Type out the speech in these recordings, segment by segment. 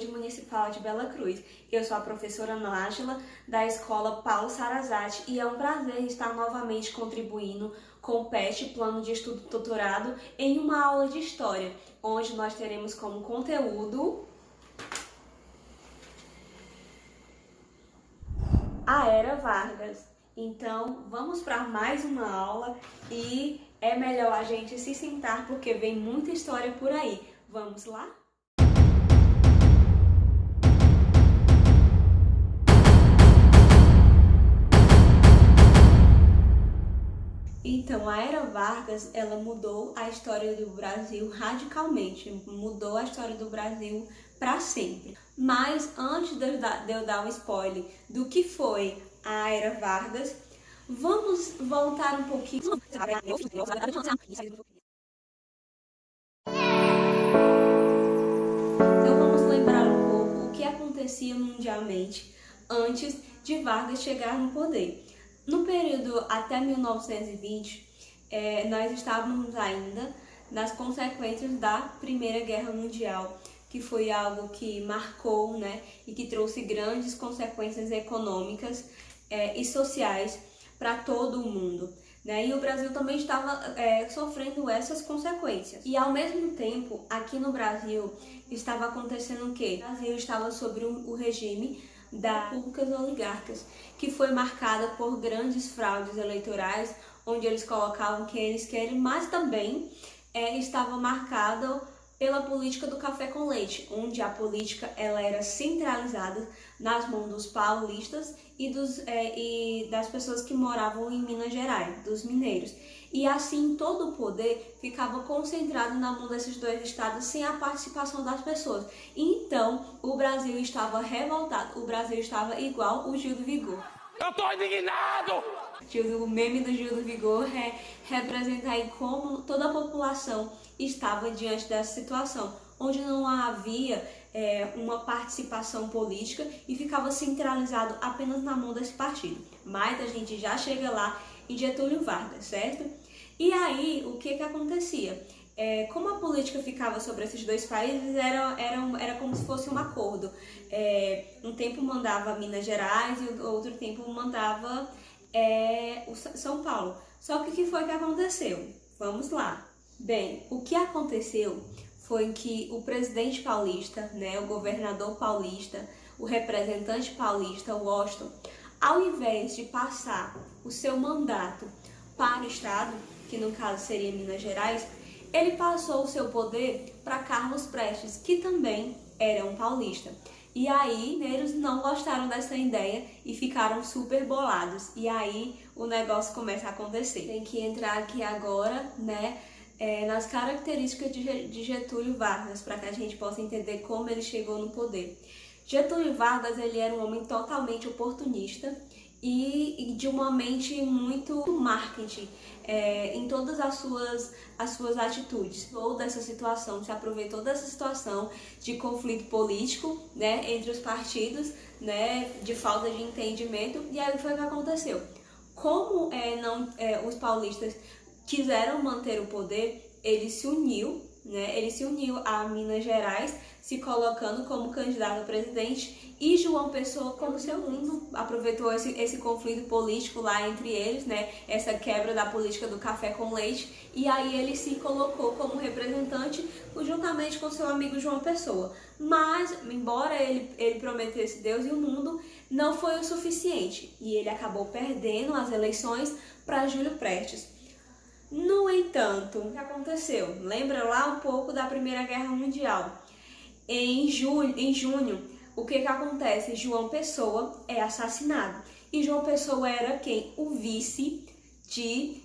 Rede Municipal de Bela Cruz. Eu sou a professora Nájila, da Escola Paulo Sarazate, e é um prazer estar novamente contribuindo com o PET, Plano de Estudo Tutorado, em uma aula de História, onde nós teremos como conteúdo a Era Vargas. Então, vamos para mais uma aula e é melhor a gente se sentar porque vem muita história por aí. Vamos lá? Então, a Era Vargas, ela mudou a história do Brasil radicalmente, mudou a história do Brasil para sempre. Mas antes de eu dar um spoiler do que foi a Era Vargas, vamos voltar um pouquinho. Então vamos lembrar um pouco o que acontecia mundialmente antes de Vargas chegar no poder. No período até 1920, nós estávamos ainda nas consequências da Primeira Guerra Mundial, que foi algo que marcou, né, e que trouxe grandes consequências econômicas e sociais para todo o mundo. E o Brasil também estava sofrendo essas consequências. E ao mesmo tempo, aqui no Brasil, estava acontecendo o quê? O Brasil estava sob o regime das repúblicas oligarcas, que foi marcada por grandes fraudes eleitorais, onde eles colocavam quem eles querem, mas também estava marcada pela política do café com leite, onde a política ela era centralizada nas mãos dos paulistas e das pessoas que moravam em Minas Gerais, dos mineiros. E assim todo o poder ficava concentrado na mão desses dois estados sem a participação das pessoas. Então o Brasil estava revoltado, o Brasil estava igual o Gil do Vigor. Eu tô indignado! O meme do Gil do Vigor representa aí como toda a população estava diante dessa situação, onde não havia uma participação política e ficava centralizado apenas na mão desse partido. Mas a gente já chega lá em Getúlio Vargas, certo? E aí, o que acontecia? Como a política ficava sobre esses dois países, era como se fosse um acordo. Um tempo mandava Minas Gerais e outro tempo mandava São Paulo. Só que o que foi que aconteceu? Vamos lá. Bem, o que aconteceu foi que o presidente paulista, o governador paulista, o representante paulista, Washington, ao invés de passar o seu mandato para o estado, que no caso seria Minas Gerais, ele passou o seu poder para Carlos Prestes, que também era um paulista. E aí, mineiros não gostaram dessa ideia e ficaram super bolados. E aí, o negócio começa a acontecer. Tem que entrar aqui agora, nas características de Getúlio Vargas, para que a gente possa entender como ele chegou no poder. Getúlio Vargas, ele era um homem totalmente oportunista e de uma mente muito marketing em todas as suas atitudes. Toda essa situação, se aproveitou dessa situação de conflito político, entre os partidos, de falta de entendimento, e aí foi o que aconteceu. Como os paulistas quiseram manter o poder, ele se uniu a Minas Gerais, se colocando como candidato a presidente, e João Pessoa como seu mundo aproveitou esse conflito político lá entre eles, essa quebra da política do café com leite, e aí ele se colocou como representante juntamente com seu amigo João Pessoa. Mas, embora ele prometesse Deus e o mundo, não foi o suficiente, e ele acabou perdendo as eleições para Júlio Prestes. No entanto, o que aconteceu? Lembra lá um pouco da Primeira Guerra Mundial. Em junho, o que acontece? João Pessoa é assassinado. E João Pessoa era quem? O vice de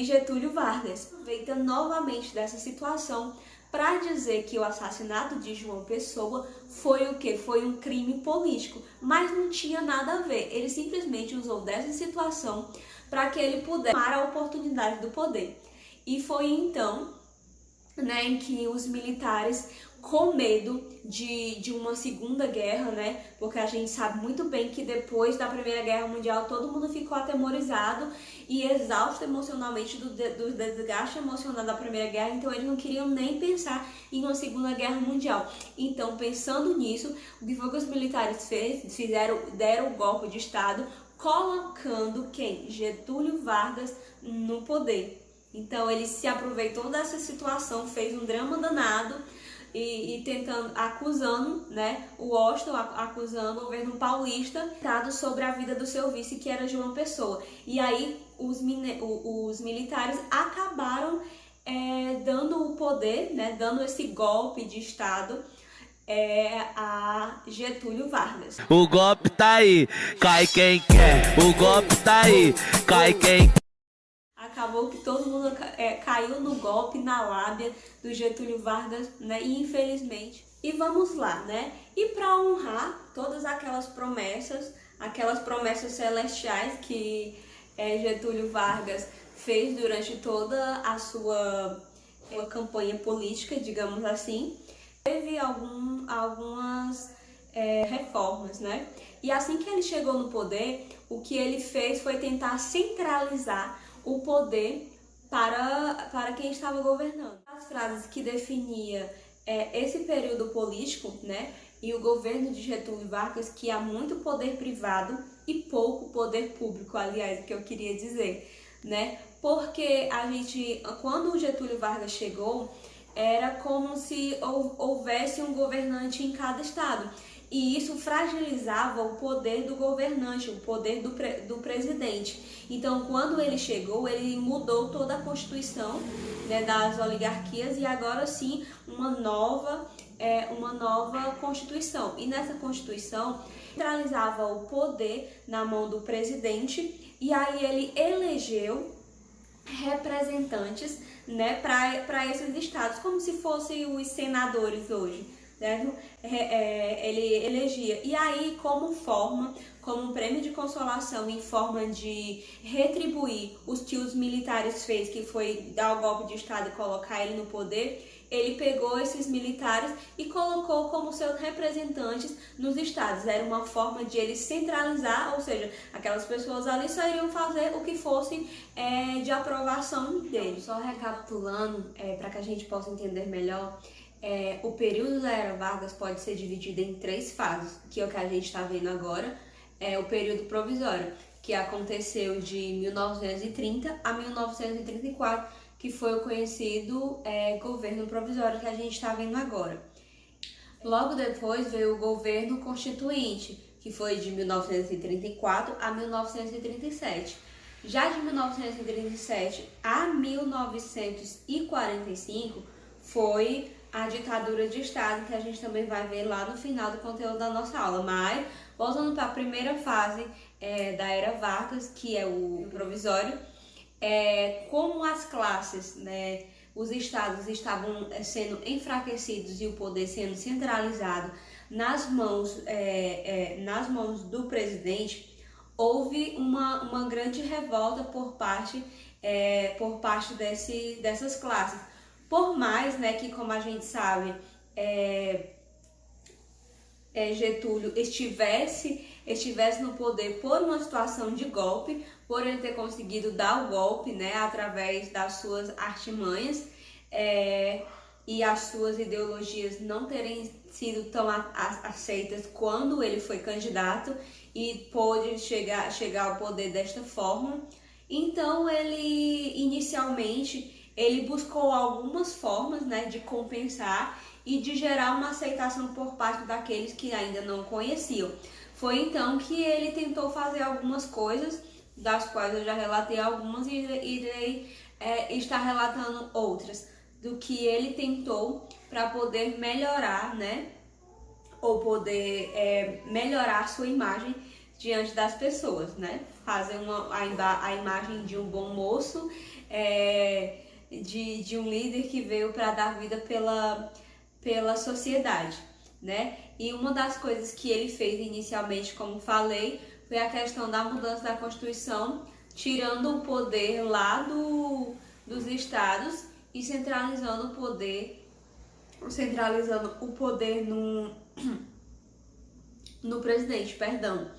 Getúlio Vargas. Aproveita novamente dessa situação para dizer que o assassinato de João Pessoa foi o quê? Foi um crime político, mas não tinha nada a ver. Ele simplesmente usou dessa situação para que ele pudesse tomar a oportunidade do poder. E foi então, em que os militares com medo de uma segunda guerra, né? Porque a gente sabe muito bem que depois da Primeira Guerra Mundial todo mundo ficou atemorizado e exausto emocionalmente do desgaste emocional da Primeira Guerra, então eles não queriam nem pensar em uma Segunda Guerra Mundial. Então, pensando nisso, o que foi que os militares deram o golpe de Estado, colocando quem? Getúlio Vargas no poder. Então ele se aproveitou dessa situação, fez um drama danado e tentando, acusando, né, o Washington, acusando o governo paulista sobre a vida do seu vice, que era João Pessoa. E aí os militares acabaram dando o poder, né, dando esse golpe de Estado a Getúlio Vargas. O golpe tá aí, cai quem quer. O golpe tá aí, cai quem quer. Acabou que todo mundo caiu no golpe, na lábia do Getúlio Vargas, né? E infelizmente. E vamos lá, né? E para honrar todas aquelas promessas celestiais que Getúlio Vargas fez durante toda a sua campanha política, digamos assim, teve algumas reformas, né? E assim que ele chegou no poder, o que ele fez foi tentar centralizar o poder para quem estava governando. As frases que definia esse período político, né, e o governo de Getúlio Vargas, que há muito poder privado e pouco poder público, aliás, que eu queria dizer, né? Porque quando o Getúlio Vargas chegou, era como se houvesse um governante em cada estado. E isso fragilizava o poder do governante, o poder do presidente. Então, quando ele chegou, ele mudou toda a Constituição, né, das oligarquias e agora sim uma nova Constituição. E nessa Constituição, centralizava o poder na mão do presidente e aí ele elegeu representantes, né, para esses estados, como se fossem os senadores hoje. Certo? Ele elegia. E aí, como um prêmio de consolação em forma de retribuir os que os militares fez, que foi dar o golpe de Estado e colocar ele no poder, ele pegou esses militares e colocou como seus representantes nos estados. Era uma forma de ele centralizar, ou seja, aquelas pessoas ali só iriam fazer o que fosse de aprovação dele. Só recapitulando, para que a gente possa entender melhor, o período da Era Vargas pode ser dividido em 3 fases, que é o que a gente está vendo agora, o período provisório, que aconteceu de 1930 a 1934, que foi o conhecido governo provisório que a gente está vendo agora. Logo depois veio o governo constituinte, que foi de 1934 a 1937. Já de 1937 a 1945 foi a ditadura de Estado, que a gente também vai ver lá no final do conteúdo da nossa aula. Mas, voltando para a primeira fase da Era Vargas, que é o provisório, como as classes, né, os estados estavam sendo enfraquecidos e o poder sendo centralizado nas mãos do presidente, houve uma grande revolta por parte dessas classes. Por mais, né, que, como a gente sabe, Getúlio estivesse no poder por uma situação de golpe, por ele ter conseguido dar o golpe, né, através das suas artimanhas, e as suas ideologias não terem sido tão aceitas quando ele foi candidato e pôde chegar ao poder desta forma. Então, inicialmente, ele buscou algumas formas, né, de compensar e de gerar uma aceitação por parte daqueles que ainda não conheciam. Foi então que ele tentou fazer algumas coisas, das quais eu já relatei algumas e irei estar relatando outras, do que ele tentou para poder melhorar, né, ou poder melhorar sua imagem diante das pessoas, né, fazer a imagem de um bom moço, de um líder que veio para dar vida pela sociedade, né? E uma das coisas que ele fez inicialmente, como falei, foi a questão da mudança da Constituição, tirando o poder lá dos estados e centralizando o poder centralizando o poder no presidente, perdão.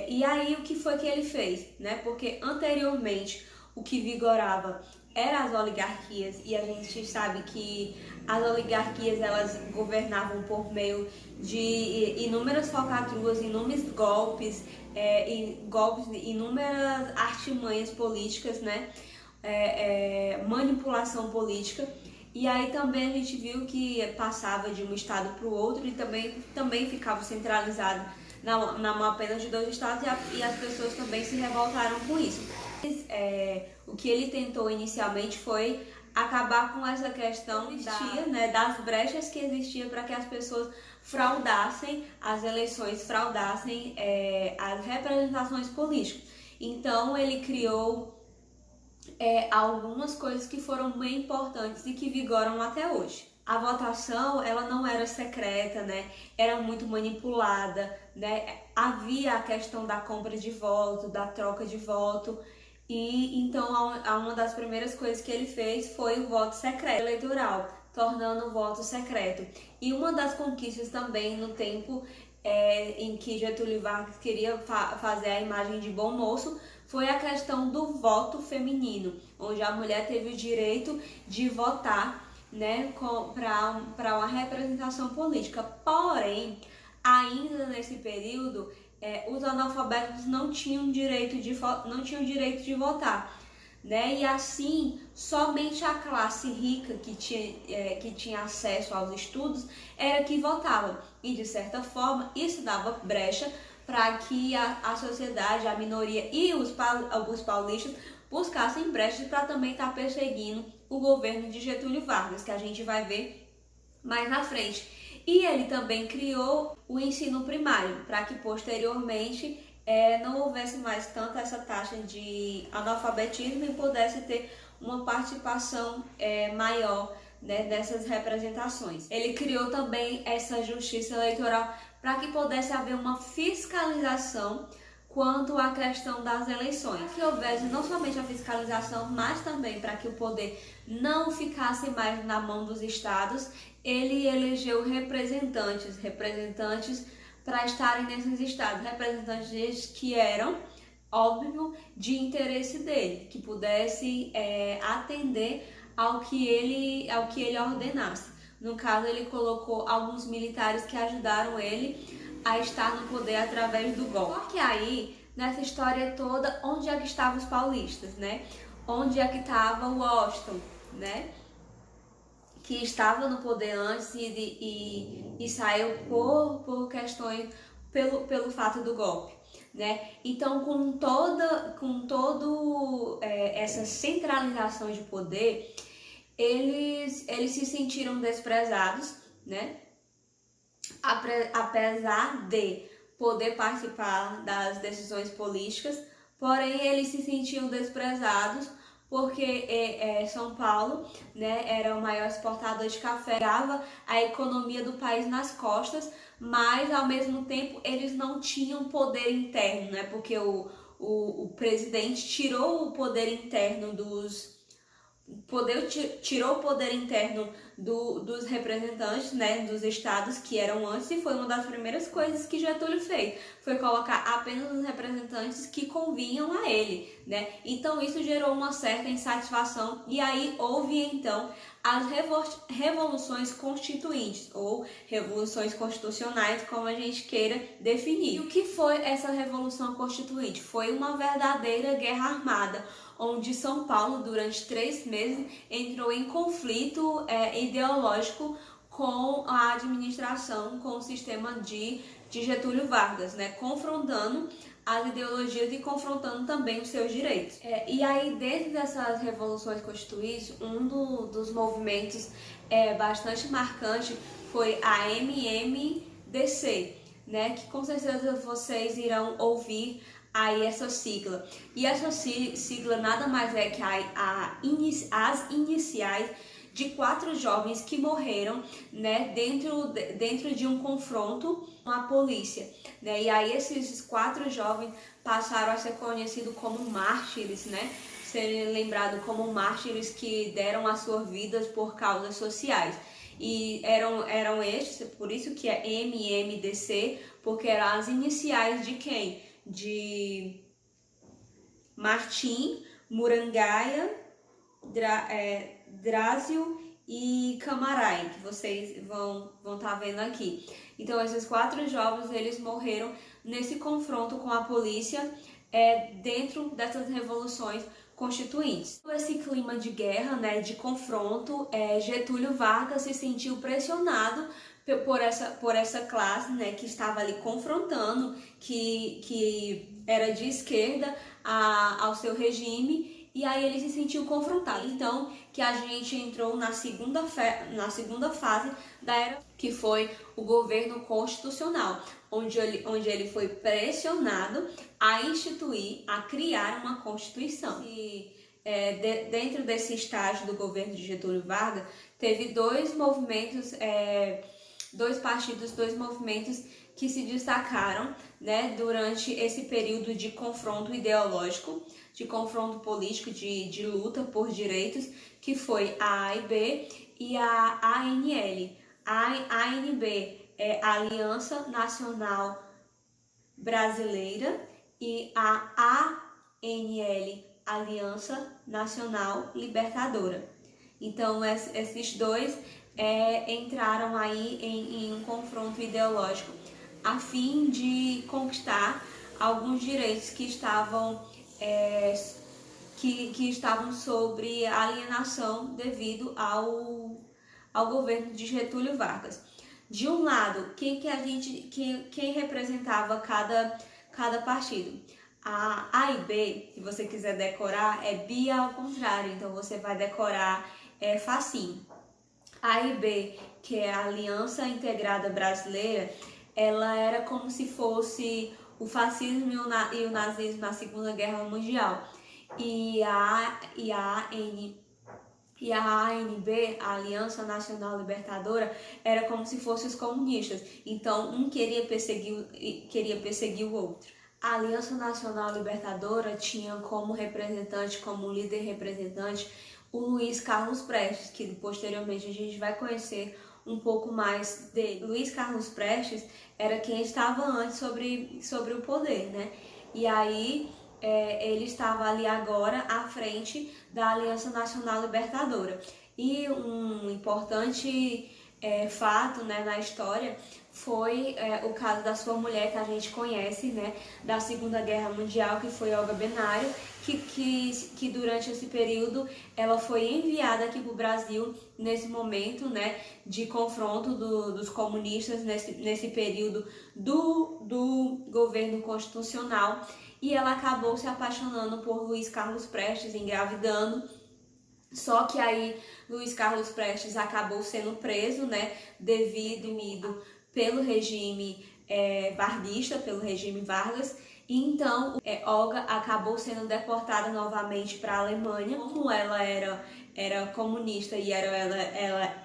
E aí o que foi que ele fez, né? Porque anteriormente o que vigorava eram as oligarquias, e a gente sabe que as oligarquias elas governavam por meio de inúmeras falcatruas, inúmeros golpes, inúmeras artimanhas políticas, né? Manipulação política. E aí também a gente viu que passava de um estado para o outro e também ficava centralizado na mão apenas de 2 estados, e as pessoas também se revoltaram com isso. O que ele tentou inicialmente foi acabar com essa questão das brechas que existiam para que as pessoas fraudassem as eleições, fraudassem as representações políticas. Então ele criou algumas coisas que foram bem importantes e que vigoram até hoje. A votação, ela não era secreta, né? Era muito manipulada, né? Havia a questão da compra de voto, da troca de voto. E então uma das primeiras coisas que ele fez foi o voto secreto eleitoral, tornando o voto secreto. E uma das conquistas também no tempo em que Getúlio Vargas queria fazer a imagem de bom moço foi a questão do voto feminino, onde a mulher teve o direito de votar, né, para uma representação política. Porém, ainda nesse período, os analfabetos não tinham direito de votar, né? E assim, somente a classe rica que tinha acesso aos estudos era que votava. E de certa forma, isso dava brecha para que a sociedade, a minoria e os paulistas buscassem brechas para também estar perseguindo o governo de Getúlio Vargas, que a gente vai ver mais na frente. E ele também criou o ensino primário, para que posteriormente não houvesse mais tanta essa taxa de analfabetismo e pudesse ter uma participação maior, né, dessas representações. Ele criou também essa justiça eleitoral para que pudesse haver uma fiscalização quanto à questão das eleições. Que houvesse não somente a fiscalização, mas também para que o poder não ficasse mais na mão dos estados, ele elegeu representantes para estarem nesses estados, representantes que eram, óbvio, de interesse dele, que pudesse atender ao que ele ordenasse. No caso, ele colocou alguns militares que ajudaram ele a estar no poder através do golpe. Só que aí, nessa história toda, onde é que estavam os paulistas, né? Onde é que estava o Washington, né? Que estava no poder antes e saiu por questões, pelo fato do golpe, né? Então, com toda essa centralização de poder, eles se sentiram desprezados, né? Apesar de poder participar das decisões políticas, porém eles se sentiam desprezados porque São Paulo, né, era o maior exportador de café, dava a economia do país nas costas, mas ao mesmo tempo eles não tinham poder interno, né, porque o presidente tirou o poder interno tirou o poder interno dos representantes, né, dos estados que eram antes, e foi uma das primeiras coisas que Getúlio fez, foi colocar apenas os representantes que convinham a ele, né? Então isso gerou uma certa insatisfação, e aí houve então as revoluções constituintes, ou revoluções constitucionais, como a gente queira definir. E o que foi essa revolução constituinte? Foi uma verdadeira guerra armada, onde São Paulo, durante 3 meses, entrou em conflito ideológico com a administração, com o sistema de Getúlio Vargas, né? Confrontando as ideologias e confrontando também os seus direitos. E aí, dentro dessas revoluções constituintes, um dos movimentos bastante marcante foi a MMDC, né? Que com certeza vocês irão ouvir aí essa sigla. E essa sigla nada mais é que as iniciais de 4 jovens que morreram, né, dentro de um confronto com a polícia, né? E aí esses 4 jovens passaram a ser conhecidos como mártires, né? Serem lembrados como mártires que deram as suas vidas por causas sociais. E eram estes, por isso que é MMDC, porque eram as iniciais de quem? De Martim, Murangaia, Drázio e Camarai, que vocês vão estar vendo aqui. Então, esses 4 jovens, eles morreram nesse confronto com a polícia dentro dessas revoluções constituintes. Esse clima de guerra, né, de confronto, Getúlio Vargas se sentiu pressionado por essa classe, né, que estava ali confrontando, que era de esquerda ao seu regime, e aí ele se sentiu confrontado. Então, que a gente entrou na segunda fase da era, que foi o governo constitucional, onde ele foi pressionado a instituir, a criar uma Constituição. E dentro desse estágio do governo de Getúlio Vargas, teve dois movimentos, dois partidos, dois movimentos que se destacaram, né, durante esse período de confronto ideológico, de confronto político, de luta por direitos, que foi a AIB e a ANL. A ANB é a Aliança Nacional Brasileira e a ANL, Aliança Nacional Libertadora. Então, esses dois entraram aí em um confronto ideológico a fim de conquistar alguns direitos que estavam sobre alienação devido ao governo de Getúlio Vargas. De um lado, quem representava cada partido? A e B, se você quiser decorar, é Bia ao contrário, então você vai decorar facinho. A e B, que é a Aliança Integrada Brasileira, ela era como se fosse o fascismo e o nazismo na Segunda Guerra Mundial. E a ANB, a Aliança Nacional Libertadora, era como se fossem os comunistas. Então, um queria perseguir o outro. A Aliança Nacional Libertadora tinha como líder representante, o Luiz Carlos Prestes, que posteriormente a gente vai conhecer um pouco mais dele. Luiz Carlos Prestes era quem estava antes sobre o poder, né? E aí ele estava ali agora à frente da Aliança Nacional Libertadora. E um importante fato, né, na história foi o caso da sua mulher, que a gente conhece, né, da Segunda Guerra Mundial, que foi Olga Benário, que durante esse período ela foi enviada aqui para o Brasil nesse momento, né, de confronto dos comunistas nesse período do governo constitucional, e ela acabou se apaixonando por Luiz Carlos Prestes, engravidando. Só que aí Luiz Carlos Prestes acabou sendo preso, né, devido pelo regime varguista, pelo regime Vargas. E então Olga acabou sendo deportada novamente para a Alemanha. Como ela era comunista e ela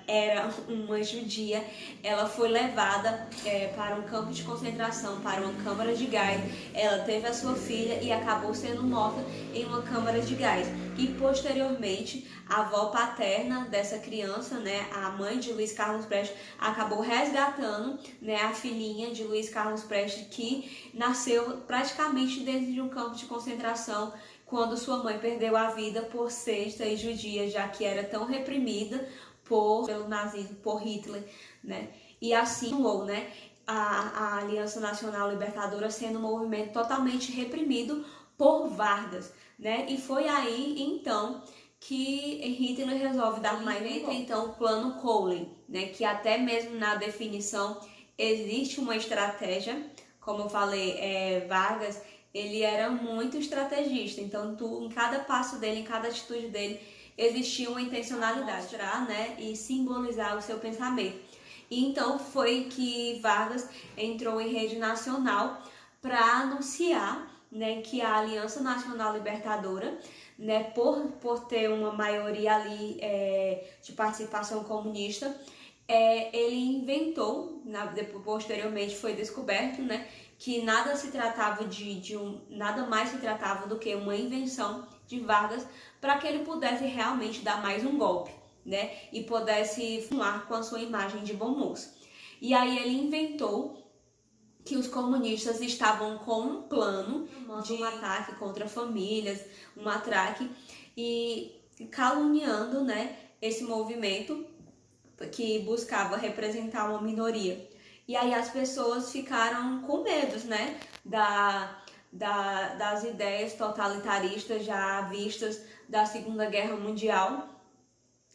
era uma judia, ela foi levada para um campo de concentração, para uma câmara de gás. Ela teve a sua filha e acabou sendo morta em uma câmara de gás. E posteriormente, a avó paterna dessa criança, né, a mãe de Luiz Carlos Prestes, acabou resgatando, né, a filhinha de Luiz Carlos Prestes, que nasceu praticamente dentro de um campo de concentração, quando sua mãe perdeu a vida por ser judia, já que era tão reprimida pelo nazismo, por Hitler, né? E assim, né, a Aliança Nacional Libertadora sendo um movimento totalmente reprimido por Vargas, né? E foi aí, então, que Hitler resolve dar mais então o plano Kohlen, né? Que até mesmo na definição existe uma estratégia. Como eu falei, Vargas, ele era muito estrategista, então em cada passo dele, em cada atitude dele, existia uma intencionalidade, mostrar, né, e simbolizar o seu pensamento. E então foi que Vargas entrou em rede nacional para anunciar, né, que a Aliança Nacional Libertadora, né, por ter uma maioria ali de participação comunista, ele inventou, posteriormente foi descoberto, né, que nada se tratava nada mais se tratava do que uma invenção de Vargas para que ele pudesse realmente dar mais um golpe, né, e pudesse filmar com a sua imagem de bom moço. E aí ele inventou que os comunistas estavam com um plano de um ataque contra famílias, um ataque, e caluniando, né, esse movimento que buscava representar uma minoria. E aí as pessoas ficaram com medo, né, das ideias totalitaristas já vistas da Segunda Guerra Mundial.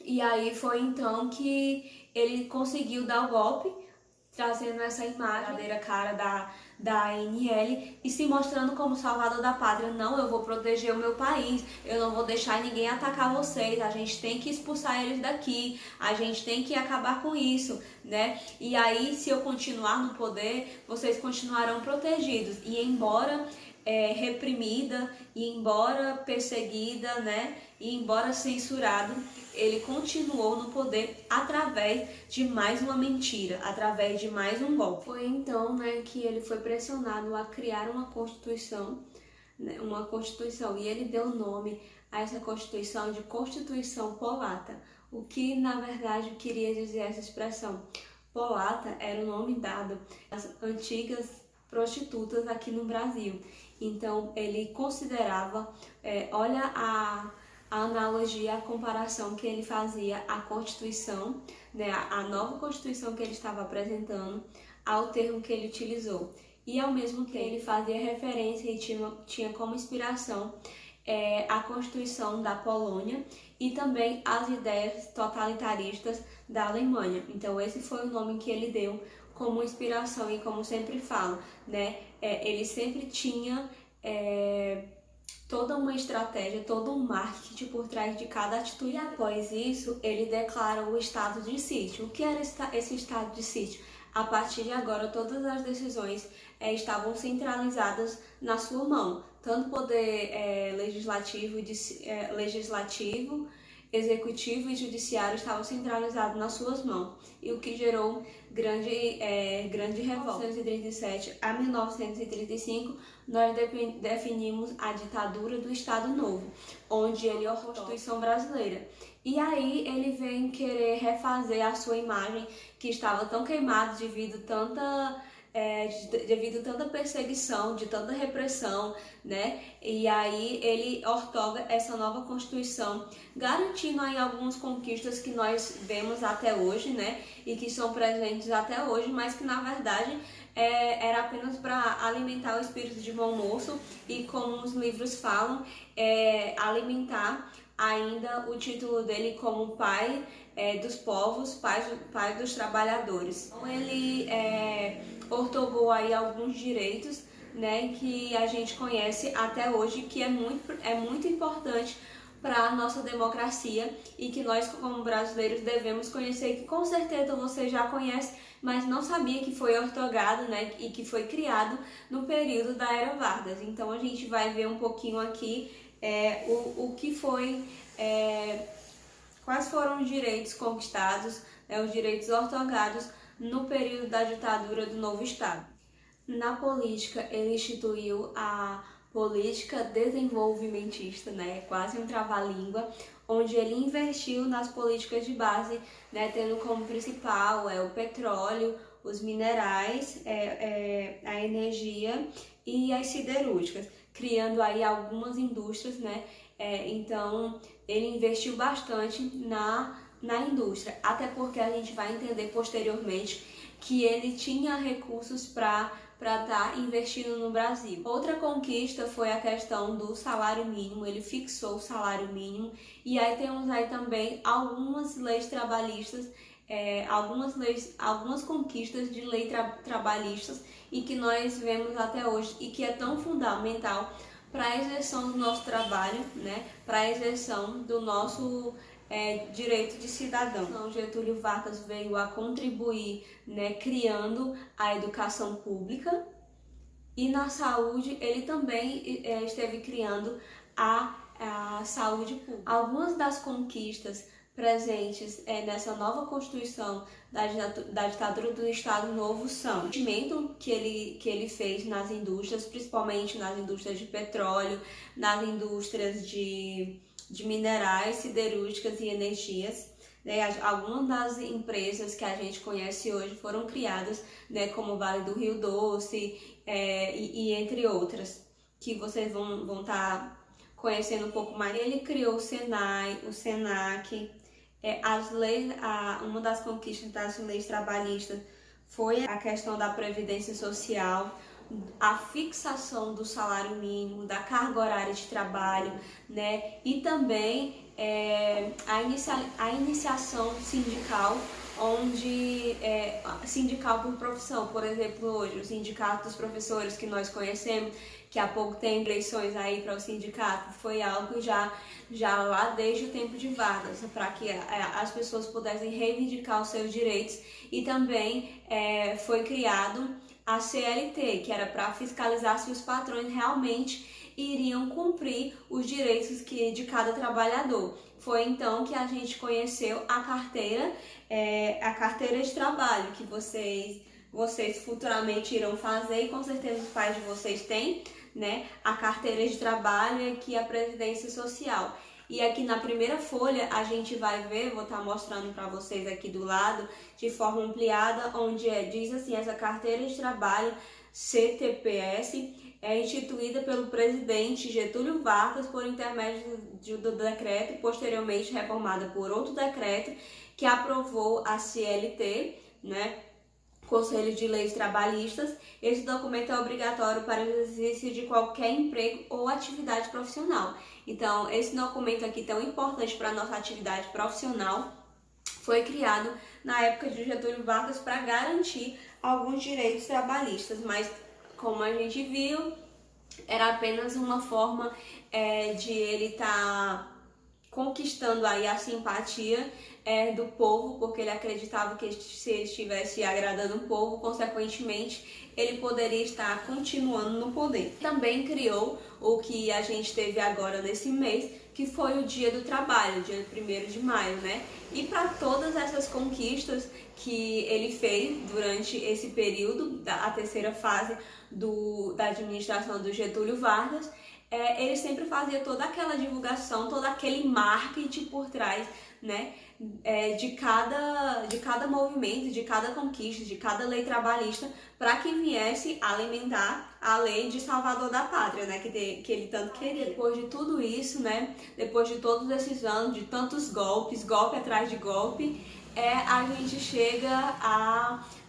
E aí foi então que ele conseguiu dar o golpe, trazendo essa imagem, a verdadeira cara da ANL e se mostrando como salvador da pátria. Não, eu vou proteger o meu país, eu não vou deixar ninguém atacar vocês, a gente tem que expulsar eles daqui, a gente tem que acabar com isso, né? E aí, se eu continuar no poder, vocês continuarão protegidos. E embora reprimida, e embora perseguida, né, e embora censurado, ele continuou no poder através de mais uma mentira, através de mais um golpe. Foi então, né, que ele foi pressionado a criar uma constituição, né, e ele deu nome a essa constituição de Constituição Polata. O que na verdade queria dizer essa expressão? Polata era o nome dado às antigas prostitutas aqui no Brasil. Então ele considerava, olha a analogia, a comparação que ele fazia à Constituição, né, a nova Constituição que ele estava apresentando, ao termo que ele utilizou. E ao mesmo tempo ele fazia referência e tinha como inspiração a Constituição da Polônia e também as ideias totalitaristas da Alemanha. Então esse foi o nome que ele deu como inspiração, e como sempre falo, né, ele sempre tinha toda uma estratégia, todo um marketing por trás de cada atitude. E após isso, ele declara o estado de sítio. O que era esse estado de sítio? A partir de agora, todas as decisões estavam centralizadas na sua mão. Tanto o poder legislativo, executivo e judiciário estavam centralizados nas suas mãos, e o que gerou grande revolta. De 1937 a 1935, nós definimos a ditadura do Estado Novo, onde ele é a Constituição brasileira. E aí ele vem querer refazer a sua imagem, que estava tão queimada devido tanta perseguição, de tanta repressão, né? E aí ele ortoga essa nova Constituição, garantindo aí algumas conquistas que nós vemos até hoje, né? E que são presentes até hoje, mas que na verdade era apenas para alimentar o espírito de bom moço e, como os livros falam, alimentar ainda o título dele como pai dos povos, pai dos trabalhadores. Então ele ortogou aí alguns direitos, né, que a gente conhece até hoje, que é muito importante para a nossa democracia e que nós, como brasileiros, devemos conhecer, que com certeza você já conhece, mas não sabia que foi ortogado, né, e que foi criado no período da Era Vargas. Então a gente vai ver um pouquinho aqui o que foi, quais foram os direitos conquistados, os direitos ortogados no período da ditadura do novo Estado. Na política, ele instituiu a política desenvolvimentista, né, quase um trava-língua, onde ele investiu nas políticas de base, né, tendo como principal o petróleo, os minerais, a energia e as siderúrgicas, criando aí algumas indústrias, né? Então ele investiu bastante na indústria, até porque a gente vai entender posteriormente que ele tinha recursos para estar investindo no Brasil. Outra conquista foi a questão do salário mínimo, ele fixou o salário mínimo, e aí temos aí também algumas leis trabalhistas, algumas conquistas de lei trabalhistas, e que nós vemos até hoje e que é tão fundamental para a exerção do nosso trabalho, né, para a exerção do nosso direito de cidadão. Então, Getúlio Vargas veio a contribuir, né, criando a educação pública, e na saúde ele também esteve criando a saúde pública. Algumas das conquistas presentes nessa nova Constituição da ditadura do Estado Novo são o investimento que ele fez nas indústrias, principalmente nas indústrias de petróleo, nas indústrias de minerais, siderúrgicas e energias, né? Algumas das empresas que a gente conhece hoje foram criadas, né, como o Vale do Rio Doce, e entre outras, que vocês vão estar conhecendo um pouco mais. Ele criou o Senai, o Senac, as leis, uma das conquistas das leis trabalhistas foi a questão da previdência social, a fixação do salário mínimo, da carga horária de trabalho, né? E também a iniciação sindical, onde sindical por profissão, por exemplo, hoje o sindicato dos professores que nós conhecemos, que há pouco tem eleições aí para o sindicato, foi algo já lá desde o tempo de Vargas, para que as pessoas pudessem reivindicar os seus direitos. E também foi criado a CLT, que era para fiscalizar se os patrões realmente iriam cumprir os direitos de cada trabalhador. Foi então que a gente conheceu a carteira de trabalho, que vocês futuramente irão fazer, e com certeza os pais de vocês têm, né? A carteira de trabalho e aqui a previdência social. E aqui na primeira folha a gente vai ver, vou estar mostrando para vocês aqui do lado, de forma ampliada, onde diz assim: essa carteira de trabalho CTPS é instituída pelo presidente Getúlio Vargas por intermédio do decreto e posteriormente reformada por outro decreto que aprovou a CLT, né? Conselho de Leis Trabalhistas. Esse documento é obrigatório para o exercício de qualquer emprego ou atividade profissional. Então, esse documento aqui tão importante para a nossa atividade profissional foi criado na época de Getúlio Vargas para garantir alguns direitos trabalhistas, mas como a gente viu, era apenas uma forma de ele estar conquistando aí a simpatia do povo, porque ele acreditava que se ele estivesse agradando o povo, consequentemente, ele poderia estar continuando no poder. Também criou o que a gente teve agora nesse mês, que foi o Dia do Trabalho, dia 1º de maio, né? E para todas essas conquistas que ele fez durante esse período, a terceira fase da administração do Getúlio Vargas, ele sempre fazia toda aquela divulgação, todo aquele marketing por trás, né, de cada movimento, de cada conquista, de cada lei trabalhista, para que viesse alimentar a lei de Salvador da Pátria, né, que ele tanto queria. Depois de tudo isso, né, depois de todos esses anos, de tantos golpe atrás de golpe, a gente chega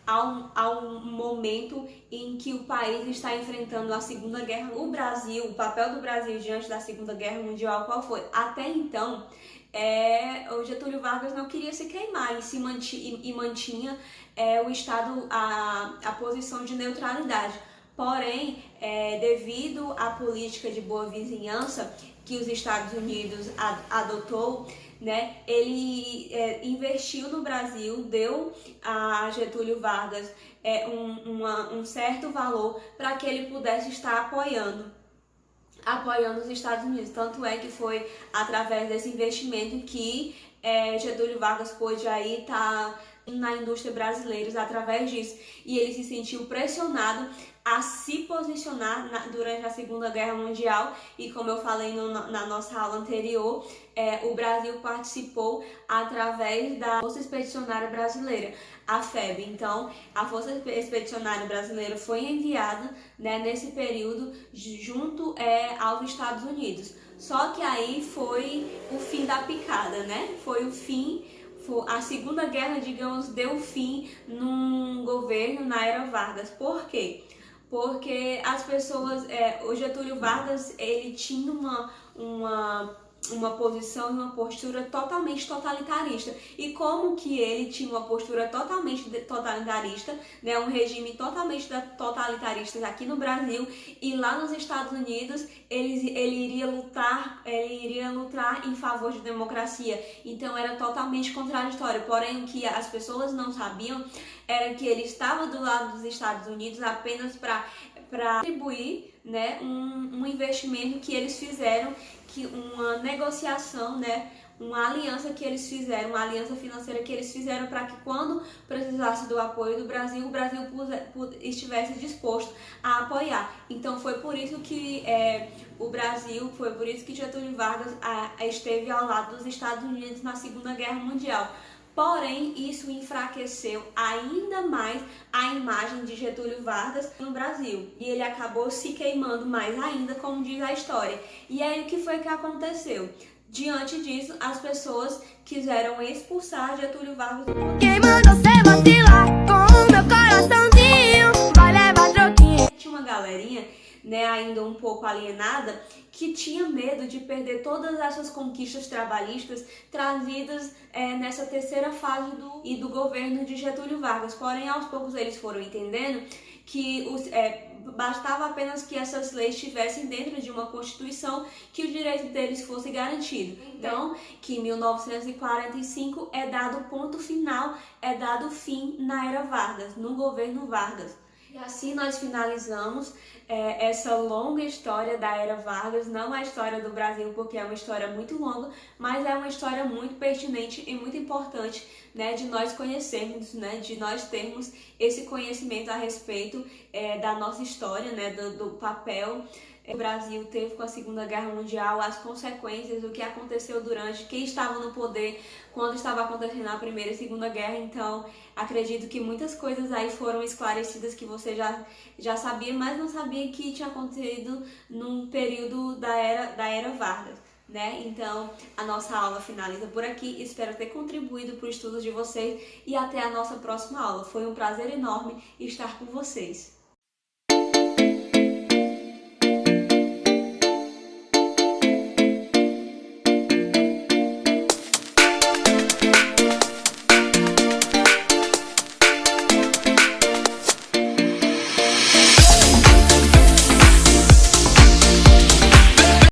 a um momento em que o país está enfrentando a Segunda Guerra. O papel do Brasil diante da Segunda Guerra Mundial, qual foi? Até então, o Getúlio Vargas não queria se queimar e mantinha o Estado, a posição de neutralidade. Porém, devido à política de boa vizinhança que os Estados Unidos adotou, né, ele investiu no Brasil, deu a Getúlio Vargas um certo valor para que ele pudesse estar apoiando os Estados Unidos. Tanto é que foi através desse investimento que Getúlio Vargas pôde aí estar na indústria brasileira através disso. E ele se sentiu pressionado a se posicionar durante a Segunda Guerra Mundial, e como eu falei na nossa aula anterior, o Brasil participou através da Força Expedicionária Brasileira, a FEB. Então, a Força Expedicionária Brasileira foi enviada, né, nesse período junto aos Estados Unidos. Só que aí foi o fim da picada, né? Foi o fim. A Segunda Guerra, digamos, deu fim num governo na era Vargas. Por quê? Porque as pessoas, o Getúlio Vargas, ele tinha uma posição e uma postura totalmente totalitarista. E como que ele tinha uma postura totalmente totalitarista, né, um regime totalmente totalitarista aqui no Brasil, e lá nos Estados Unidos ele iria lutar em favor de democracia. Então era totalmente contraditório. Porém, o que as pessoas não sabiam era que ele estava do lado dos Estados Unidos apenas para atribuir, né, um investimento que eles fizeram, uma negociação, né, uma aliança que eles fizeram, uma aliança financeira que eles fizeram para que quando precisasse do apoio do Brasil, o Brasil estivesse disposto a apoiar. Então foi por isso que foi por isso que Getúlio Vargas esteve ao lado dos Estados Unidos na Segunda Guerra Mundial. Porém, isso enfraqueceu ainda mais a imagem de Getúlio Vargas no Brasil. E ele acabou se queimando mais ainda, como diz a história. E aí, o que foi que aconteceu? Diante disso, as pessoas quiseram expulsar Getúlio Vargas do poder. Quem mandou você vacilar com o meu coraçãozinho? Vai levar troquinho. Tinha uma galerinha, né, ainda um pouco alienada, que tinha medo de perder todas essas conquistas trabalhistas trazidas nessa terceira fase do governo de Getúlio Vargas. Porém, aos poucos eles foram entendendo que bastava apenas que essas leis estivessem dentro de uma Constituição, que o direito deles fosse garantido. Então, que em 1945 é dado ponto final, é dado fim na era Vargas, no governo Vargas. E assim nós finalizamos essa longa história da era Vargas, não a história do Brasil, porque é uma história muito longa, mas é uma história muito pertinente e muito importante, né, de nós conhecermos, né, de nós termos esse conhecimento a respeito da nossa história, né, do papel que o Brasil teve com a Segunda Guerra Mundial, as consequências, o que aconteceu durante, quem estava no poder quando estava acontecendo a Primeira e Segunda Guerra. Então, acredito que muitas coisas aí foram esclarecidas que você já sabia, mas não sabia que tinha acontecido num período da era Vargas, né? Então, a nossa aula finaliza por aqui. Espero ter contribuído para o estudo de vocês e até a nossa próxima aula. Foi um prazer enorme estar com vocês.